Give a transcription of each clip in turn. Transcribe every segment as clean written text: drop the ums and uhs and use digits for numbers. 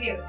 News,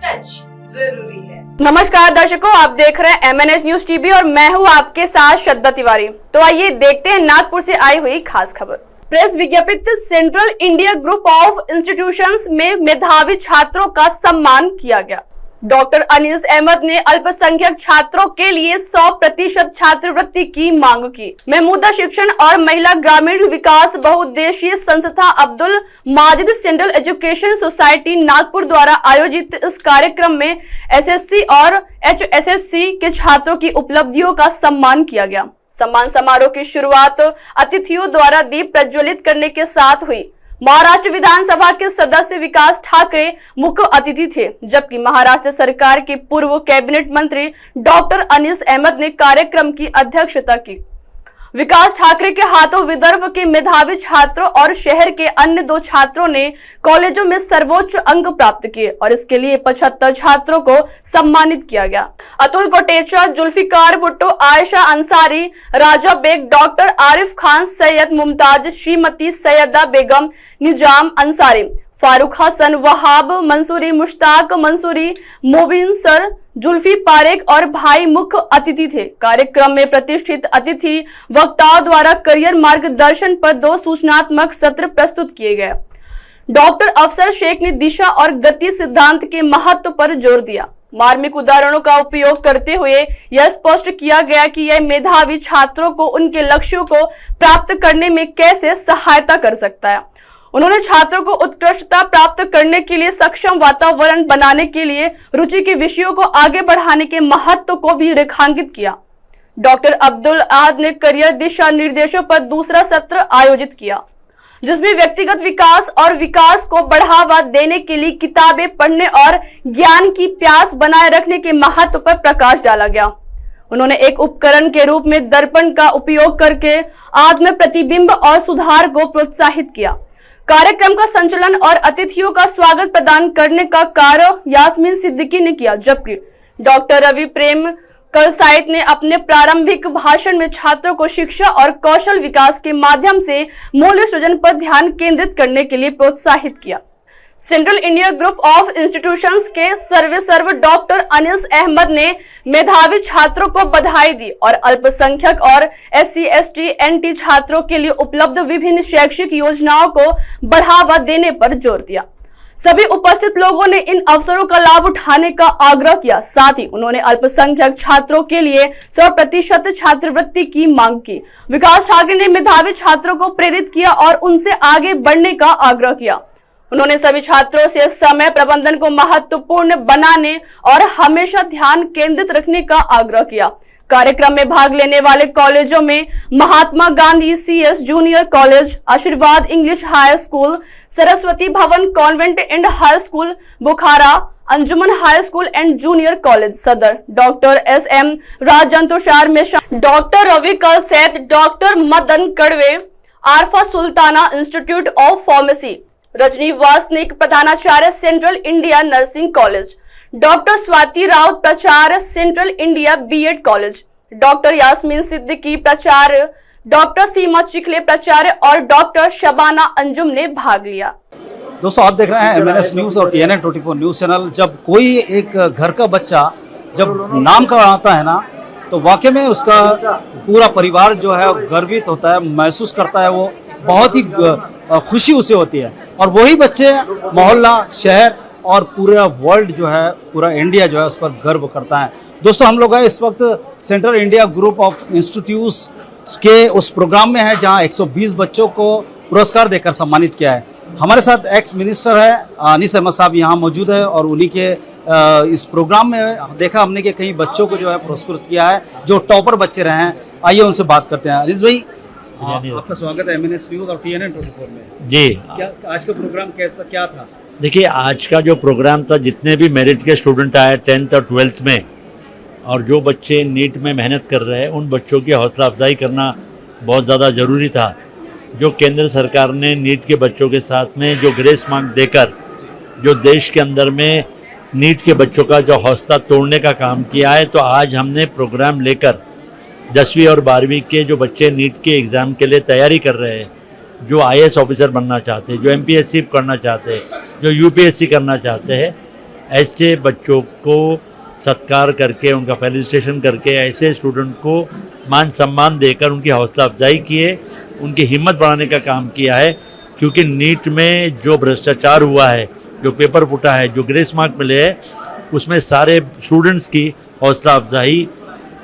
सच जरूरी है। नमस्कार दर्शकों, आप देख रहे हैं MNS न्यूज टीवी और मैं हूं आपके साथ श्रद्धा तिवारी। तो आइए देखते हैं नागपुर से आई हुई खास खबर। प्रेस विज्ञप्ति, central India group of institutions में मेधावी छात्रों का सम्मान किया गया। डॉक्टर अनीस अहमद ने अल्पसंख्यक छात्रों के लिए 100% छात्रवृत्ति की मांग की। महमूदा शिक्षण और महिला ग्रामीण विकास बहुउद्देशीय संस्था Abdul Majid central education society Nagpur द्वारा आयोजित इस कार्यक्रम में SSC और HSSC के छात्रों की उपलब्धियों का सम्मान किया गया। सम्मान समारोह की शुरुआत अतिथियों द्वारा दीप प्रज्वलित करने के साथ हुई। महाराष्ट्र विधानसभा के सदस्य विकास ठाकरे मुख्य अतिथि थे, जबकि महाराष्ट्र सरकार के पूर्व कैबिनेट मंत्री डॉक्टर अनीस अहमद ने कार्यक्रम की अध्यक्षता की। विकास ठाकरे के हाथों विदर्भ के मेधावी छात्रों और शहर के अन्य 2 छात्रों ने कॉलेजों में सर्वोच्च अंक प्राप्त किए और इसके लिए 75 छात्रों को सम्मानित किया गया। अतुल कोटेचा, जुल्फिकार भुट्टो, आयशा अंसारी, राजा बेग, डॉक्टर आरिफ खान, सैयद मुमताज, श्रीमती सैयदा बेगम, निजाम अंसारी, फारूक हसन, वहाब मंसूरी, मुश्ताक मंसूरी, मोबिन सर, जुल्फी पारेख और भाई मुख्य अतिथि थे। कार्यक्रम में प्रतिष्ठित अतिथि वक्ताओं द्वारा करियर मार्गदर्शन पर 2 सूचनात्मक सत्र प्रस्तुत किए गए। डॉक्टर अफसर शेख ने दिशा और गति सिद्धांत के महत्व पर जोर दिया। मार्मिक उदाहरणों का उपयोग करते हुए यह स्पष्ट किया गया कि यह मेधावी छात्रों को उनके लक्ष्यों को प्राप्त करने में कैसे सहायता कर सकता है। उन्होंने छात्रों को उत्कृष्टता प्राप्त करने के लिए सक्षम वातावरण बनाने के लिए रुचि के विषयों को आगे बढ़ाने के महत्व को भी रेखांकित किया। डॉक्टर अब्दुल अहद ने करियर दिशा निर्देशों पर दूसरा सत्र आयोजित किया, जिसमें व्यक्तिगत विकास और विकास को बढ़ावा देने के लिए किताबें पढ़ने और ज्ञान की प्यास बनाए रखने के महत्व पर प्रकाश डाला गया। उन्होंने एक उपकरण के रूप में दर्पण का उपयोग करके आत्म प्रतिबिंब और सुधार को प्रोत्साहित किया। कार्यक्रम का संचालन और अतिथियों का स्वागत प्रदान करने का कार्य यास्मीन सिद्दीकी ने किया, जबकि डॉक्टर रवि प्रेम कलसाइट ने अपने प्रारंभिक भाषण में छात्रों को शिक्षा और कौशल विकास के माध्यम से मूल्य सृजन पर ध्यान केंद्रित करने के लिए प्रोत्साहित किया। Central India group of institutions के सर्वेसर्वा डॉक्टर अनीस अहमद ने मेधावी छात्रों को बधाई दी और अल्पसंख्यक और SC, ST, NT छात्रों के लिए उपलब्ध विभिन्न शैक्षिक योजनाओं को बढ़ावा देने पर जोर दिया। सभी उपस्थित लोगों ने इन अवसरों का लाभ उठाने का आग्रह किया। साथ ही उन्होंने अल्पसंख्यक छात्रों के लिए 100% छात्रवृत्ति की मांग की। विकास ठाकरे ने मेधावी छात्रों को प्रेरित किया और उनसे आगे बढ़ने का आग्रह किया। उन्होंने सभी छात्रों से समय प्रबंधन को महत्वपूर्ण बनाने और हमेशा ध्यान केंद्रित रखने का आग्रह किया। कार्यक्रम में भाग लेने वाले कॉलेजों में Mahatma Gandhi CS junior college, Ashirwad English high school, Saraswati Bhavan convent and high school Bukhara, Anjuman high school and junior college Sadar, doctor SM राजंतोषार Mishra, doctor Ravi Kalset, doctor Madan Kadve, Arfa Sultana institute of pharmacy, Rajni Wasnik प्रधानाचार्य central India nursing college, doctor Swati Raut प्राचार्य central India B.Ed college, doctor Yasmin Siddiqui प्राचार्य, doctor सीमा चिखले प्राचार्य और doctor Shabana Anjum ने भाग लिया। दोस्तों, आप देख रहे हैं MNS न्यूज और TNN 24 न्यूज चैनल। जब कोई एक घर का बच्चा जब नाम कराता है ना, तो वाकई में उसका पूरा परिवार जो है गर्वित होता है, महसूस करता है, वो बहुत ही खुशी उसे होती है। और वही बच्चे मोहल्ला, शहर और पूरा वर्ल्ड जो है, पूरा इंडिया जो है उस पर गर्व करता है। दोस्तों, हम लोग हैं इस वक्त central India group of institutes के उस प्रोग्राम में है जहां 120 बच्चों को पुरस्कार देकर सम्मानित किया है। हमारे साथ एक्स मिनिस्टर है अनीस अहमद साहब यहाँ मौजूद है और उन्हीं के इस प्रोग्राम में देखा हमने कि कई बच्चों को जो है पुरस्कृत किया है जो टॉपर बच्चे रहे हैं। आइए उनसे बात करते हैं। अनीस भाई, आपका स्वागत है MNS न्यूज और TNN 24 में। जी, क्या आज का प्रोग्राम क्या था? देखिए, आज का जो प्रोग्राम था, जितने भी मेरिट के स्टूडेंट आए 10th और 12th में, और जो बच्चे नीट में मेहनत कर रहे हैं, उन बच्चों की हौसला अफजाई करना बहुत ज़्यादा ज़रूरी था। जो केंद्र सरकार ने नीट के बच्चों के साथ में जो ग्रेस मार्क देकर जो देश के अंदर में नीट के बच्चों का जो हौसला तोड़ने का काम किया है, तो आज हमने प्रोग्राम लेकर 10वीं और 12वीं के जो बच्चे नीट के एग्ज़ाम के लिए तैयारी कर रहे हैं, जो IAS ऑफिसर बनना चाहते हैं, जो MPSC करना चाहते हैं, जो UPSC करना चाहते हैं, ऐसे बच्चों को सत्कार करके, उनका फेलिसिटेशन करके, ऐसे स्टूडेंट को मान सम्मान देकर उनकी हौसला अफजाई किए, उनकी हिम्मत बढ़ाने का काम किया है। क्योंकि नीट में जो भ्रष्टाचार हुआ है, जो पेपर फूटा है, जो ग्रेस मार्क मिले हैं, उसमें सारे स्टूडेंट्स की हौसला अफजाई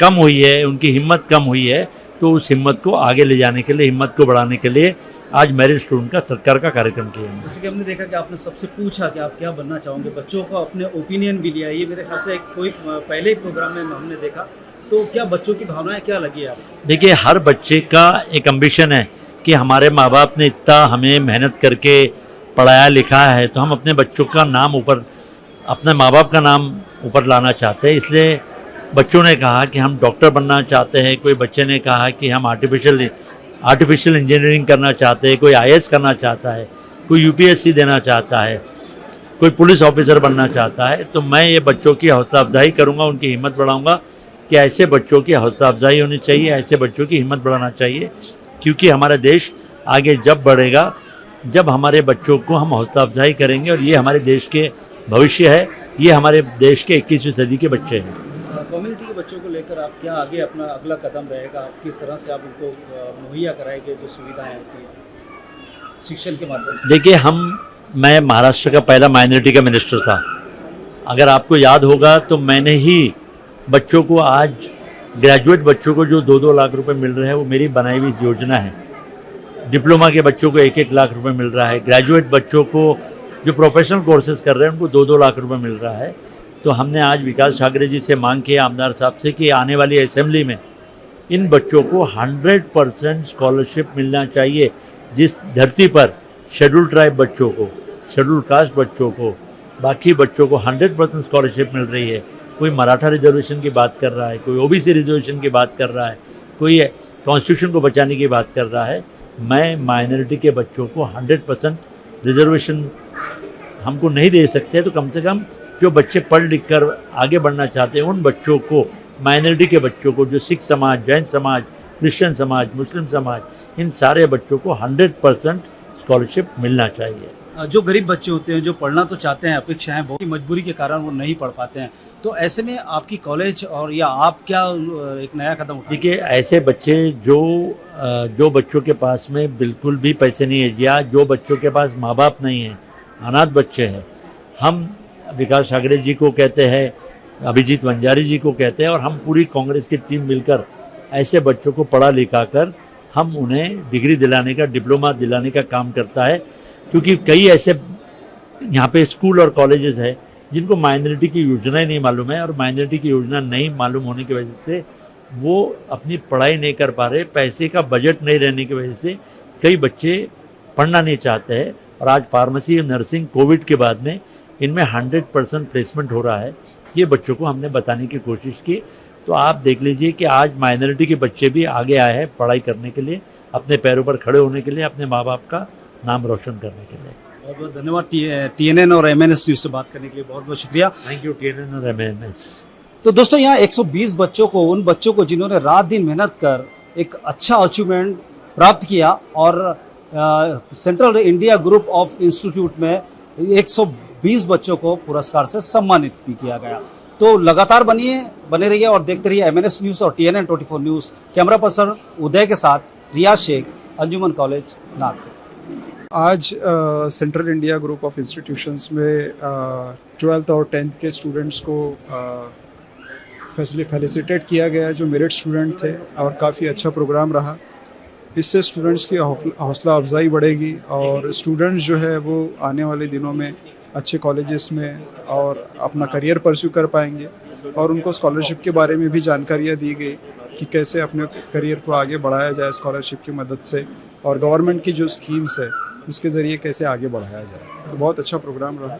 कम हुई है, उनकी हिम्मत कम हुई है। तो उस हिम्मत को आगे ले जाने के लिए, हिम्मत को बढ़ाने के लिए आज मेरिट स्टूडेंट का सत्कार का कार्यक्रम किया है। जैसे कि हमने देखा कि आपने सबसे पूछा कि आप क्या बनना चाहोगे, बच्चों का अपने ओपिनियन भी लिया। ये मेरे ख्याल से कोई पहले ही प्रोग्राम में हमने देखा। तो क्या बच्चों की भावनाएं क्या लगी आपको? देखिए, हर बच्चे का एक एम्बिशन है कि हमारे माँ बाप ने इतना हमें मेहनत करके पढ़ाया लिखाया है, तो हम अपने बच्चों का नाम ऊपर, अपने माँ बाप का नाम ऊपर लाना चाहते हैं। इसलिए बच्चों ने कहा कि हम डॉक्टर बनना चाहते हैं, कोई बच्चे ने कहा कि हम आर्टिफिशियल इंजीनियरिंग करना चाहते हैं, कोई IAS करना चाहता है, कोई UPSC देना चाहता है, कोई पुलिस ऑफिसर बनना चाहता है। तो मैं ये बच्चों की हौसला अफजाई करूँगा, उनकी हिम्मत बढ़ाऊँगा कि ऐसे बच्चों की हौसला अफजाई होनी चाहिए, ऐसे बच्चों की हिम्मत बढ़ाना चाहिए। क्योंकि हमारा देश आगे जब बढ़ेगा, जब हमारे बच्चों को हम हौसला अफजाई करेंगे, और ये हमारे देश के भविष्य है, ये हमारे देश के 21वीं सदी के बच्चे हैं। कम्युनिटी के बच्चों को लेकर आप क्या आगे अपना अगला कदम रहेगा? आप किस तरह से आप उनको मुहैया कराएंगे जो सुविधाएं होती हैं शिक्षण के माध्यम से? देखिए, मैं महाराष्ट्र का पहला माइनॉरिटी का मिनिस्टर था। अगर आपको याद होगा तो मैंने ही बच्चों को, आज ग्रेजुएट बच्चों को जो 2-2 लाख रुपए मिल रहे हैं, वो मेरी बनाई हुई योजना है। डिप्लोमा के बच्चों को 1-1 लाख रुपए मिल रहा है। ग्रेजुएट बच्चों को जो प्रोफेशनल कोर्सेज कर रहे हैं, उनको 2-2 लाख रुपए मिल रहा है। तो हमने आज विकास ठाकरे जी से मांग की, आमदार साहब से, कि आने वाली असेंबली में इन बच्चों को 100% स्कॉलरशिप मिलना चाहिए। जिस धरती पर शेड्यूल ट्राइब बच्चों को, शेड्यूल कास्ट बच्चों को, बाकी बच्चों को 100% स्कॉलरशिप मिल रही है। कोई मराठा रिजर्वेशन की बात कर रहा है, कोई OBC रिजर्वेशन की बात कर रहा है, कोई कॉन्स्टिट्यूशन को बचाने की बात कर रहा है। मैं माइनॉरिटी के बच्चों को 100% रिजर्वेशन हमको नहीं दे सकते, तो कम से कम जो बच्चे पढ़ लिख कर आगे बढ़ना चाहते हैं, उन बच्चों को, माइनॉरिटी के बच्चों को, जो सिख समाज, जैन समाज, क्रिश्चियन समाज, मुस्लिम समाज, इन सारे बच्चों को 100% स्कॉलरशिप मिलना चाहिए। जो गरीब बच्चे होते हैं, जो पढ़ना तो चाहते हैं, अपेक्षाएं बहुत, मजबूरी के कारण वो नहीं पढ़ पाते हैं, तो ऐसे में आपकी कॉलेज और या आप क्या एक नया कदम उठाएंगे? देखिए, ऐसे बच्चे जो बच्चों के पास में बिल्कुल भी पैसे नहीं है, या जो बच्चों के पास माँ बाप नहीं है, अनाथ बच्चे हैं, हम विकास ठाकरे जी को कहते हैं, अभिजीत वंजारी जी को कहते हैं, और हम पूरी कांग्रेस की टीम मिलकर ऐसे बच्चों को पढ़ा लिखा कर हम उन्हें डिग्री दिलाने का, डिप्लोमा दिलाने का काम करता है। क्योंकि कई ऐसे यहाँ पे स्कूल और कॉलेजेस हैं जिनको माइनॉरिटी की योजनाएं नहीं मालूम है, और माइनॉरिटी की योजना नहीं मालूम होने की वजह से वो अपनी पढ़ाई नहीं कर पा रहे। पैसे का बजट नहीं रहने की वजह से कई बच्चे पढ़ना नहीं चाहते हैं। और आज फार्मेसी और नर्सिंग, कोविड के बाद में इनमें 100% प्लेसमेंट हो रहा है। ये बच्चों को हमने बताने की कोशिश की। तो आप देख लीजिए कि आज माइनॉरिटी के बच्चे भी आगे आए हैं पढ़ाई करने के लिए, अपने पैरों पर खड़े होने के लिए, अपने माँ बाप का नाम रोशन करने के लिए। बहुत बहुत धन्यवाद। TNN और MNS न्यूज़ से बात करने के लिए बहुत बहुत शुक्रिया। थैंक यू TNN और MNS। तो दोस्तों, यहाँ 120 बच्चों को, उन बच्चों को जिन्होंने रात दिन मेहनत कर एक अच्छा अचीवमेंट प्राप्त किया, और central India group of institute में 120 बच्चों को पुरस्कार से सम्मानित भी किया गया। तो लगातार बने रहिए और देखते रहिए MNS न्यूज़ और TNN 24 न्यूज़। कैमरा पर्सन उदय के साथ रियाज शेख, अंजुमन कॉलेज, नागपुर। आज central India group of institutions में 12th और 10th के स्टूडेंट्स को फेलिसिटेट किया गया जो मेरिट स्टूडेंट थे, और काफ़ी अच्छा प्रोग्राम रहा। इससे स्टूडेंट्स की हौसला अफजाई बढ़ेगी, और स्टूडेंट्स जो है वो आने वाले दिनों में अच्छे कॉलेजेस में और अपना करियर परस्यू कर पाएंगे। और उनको स्कॉलरशिप के बारे में भी जानकारियाँ दी गई कि कैसे अपने करियर को आगे बढ़ाया जाए स्कॉलरशिप की मदद से, और गवर्नमेंट की जो स्कीम्स है उसके ज़रिए कैसे आगे बढ़ाया जाए। तो बहुत अच्छा प्रोग्राम रहा।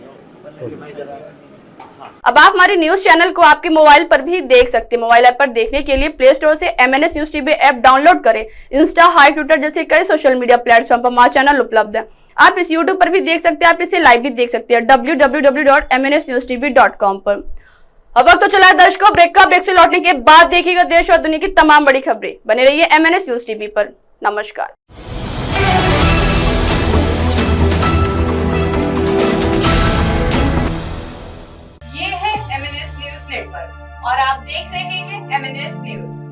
अब आप हमारे न्यूज चैनल को आपके मोबाइल पर भी देख सकते हैं। मोबाइल ऐप पर देखने के लिए प्ले स्टोर से MNS news TV app download करें। इंस्टा, हाई, ट्विटर जैसे कई सोशल मीडिया प्लेटफॉर्म पर हमारा चैनल उपलब्ध है। आप इस YouTube पर भी देख सकते हैं, आप इसे लाइव भी देख सकते हैं www.mnsnewstv.com पर। अब वक्त तो चला है दर्शकों ब्रेक का। ब्रेक से लौटने के बाद देखिएगा देश और दुनिया की तमाम बड़ी खबरें। बने रहिए MNS न्यूज TV पर। नमस्कार। नेटवर्क और आप देख रहे हैं MNS न्यूज।